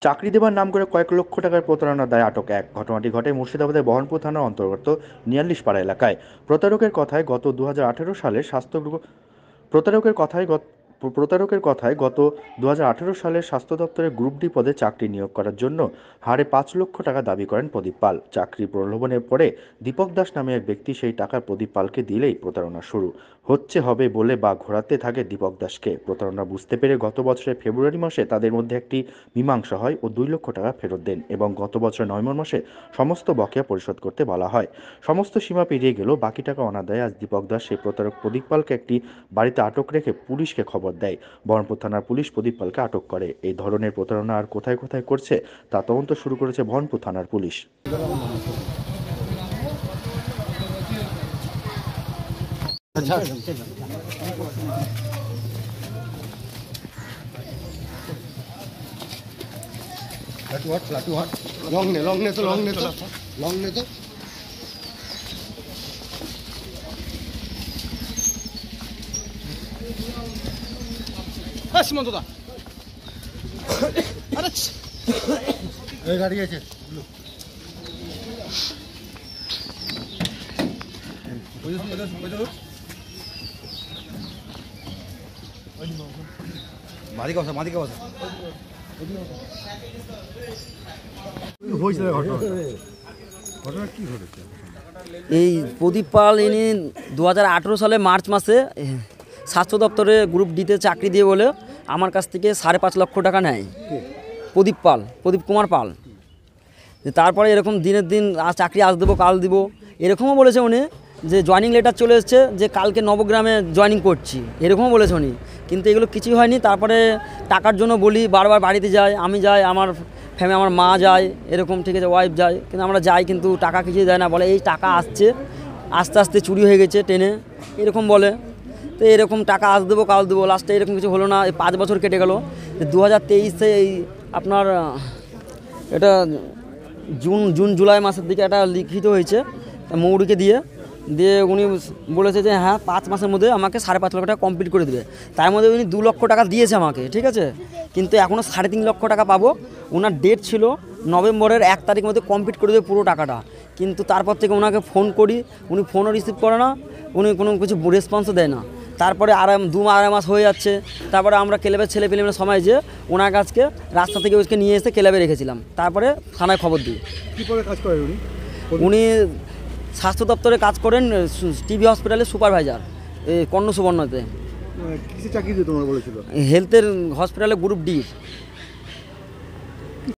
চাকরি দেবার নাম করে কয়েক লক্ষ টাকার প্রতারণার দায়ে আটক এক। ঘটনাটি ঘটে মুর্শিদাবাদের বহরমপুর থানার অন্তর্গত নিয়াল্লিশপাড়া এলাকায়। প্রতারকের কথায় গত 2018 সালে প্রতারকের কথায় গত প্রতারকের কথায় গত 2018 সালে স্বাস্থ্য দপ্তরের গ্রুপ ডি পদে চাকরি নিয়োগ করার জন্য হারে 5 লক্ষ টাকা দাবি করেন প্রদীপ পাল। চাকরি প্রলোভনের পরে দীপক দাস নামে এক ব্যক্তি সেই টাকা প্রদীপ পালকে দিলেই প্রতারণা শুরু হবে বলে বা ঘোরাতে থাকে দীপক দাসকে। প্রতারণা বুঝতে পেরে গত বছরের ফেব্রুয়ারি মাসে তাদের মধ্যে একটি মীমাংসা হয় ও 2 লক্ষ টাকা ফেরত দেন এবং গত বছরের নভেম্বর মাসে সমস্ত বকেয়া পরিশোধ করতে বলা হয়। সমস্ত সীমা পেরিয়ে গেলেও বাকি টাকা অনাদায়ে আজ দীপক দাস সেই প্রতারক প্রদীপ পালকে একটি বাড়িতে আটক রেখে পুলিশকে খবর দেয়। বহরমপুর থানার পুলিশ প্রদীপ পালকে আটক করে। এই ধরনের প্রতারণা আর কোথায় কোথায় করছে তা তদন্ত শুরু করেছে বহরমপুর থানার পুলিশ। লাটু হাট লং নে তো সীমন্ত দা আরে এই গাড়ি আছে মাদিকা বসা ঘটনা কি ঘটেছে? এই প্রদীপ পাল ইনি 2018 সালে মার্চ মাসে স্বাস্থ্য দপ্তরে গ্রুপ ডিতে চাকরি দিয়ে বলে আমার কাছ থেকে 5.5 লক্ষ টাকা নেয়। প্রদীপ কুমার পাল। তারপরে এরকম দিনের দিন চাকরি আজ দেবো কাল দিব এরকমও বলেছে উনি, যে জয়েনিং লেটার চলে এসছে যে কালকে নবগ্রামে জয়েনিং করছি, এরকমও বলেছে উনি। কিন্তু এগুলো কিছুই হয়নি। তারপরে টাকার জন্য বলি, বারবার বাড়িতে যাই, আমি যাই, আমার আমার মা যায়, এরকম ঠিক আছে ওয়াইফ যায়, কিন্তু আমরা যাই কিন্তু টাকা কিছুই দেয় না। বলে এই টাকা আসছে, আস্তে আস্তে চুরি হয়ে গেছে ট্রেনে, এরকম বলে। তো এরকম টাকা আজ দেবো কাল দেবো, লাস্টে এরকম কিছু হলো না। এই 5 বছর কেটে গেল। 2023-এ এই আপনার এটা জুন জুলাই মাসের দিকে একটা লিখিত হয়েছে মৌরিকে দিয়ে উনি বলেছে যে হ্যাঁ 5 মাসের মধ্যে আমাকে 5.5 লক্ষ টাকা কমপ্লিট করে দেবে। তার মধ্যে উনি 2 লক্ষ টাকা দিয়েছে আমাকে, ঠিক আছে, কিন্তু এখনও 3.5 লক্ষ টাকা পাবো। ওনার ডেট ছিল নভেম্বরের 1 তারিখের মধ্যে কমপ্লিট করে দেবে পুরো টাকাটা। কিন্তু তারপর থেকে ওনাকে ফোন করি, উনি ফোনও রিসিভ করে না, উনি কোনো কিছু রেসপন্সও দেয় না। তারপরে 2-2.5 মাস হয়ে যাচ্ছে। তারপরে আমরা ক্লাবের ছেলে পেলে সময় যে ওনার কাছকে রাস্তা থেকে ওকে নিয়ে এসে ক্লাবে রেখেছিলাম। তারপরে থানায় খবর দিই। কী করে কাজ করে উনি? উনি স্বাস্থ্য দপ্তরে কাজ করেন, টিবি হসপিটালের সুপারভাইজার, এই কর্ণ সুবর্ণতে। কিসে চাকরি দিয়ে তোমার বলেছিল? হেলথের হসপিটালে গ্রুপ ডি।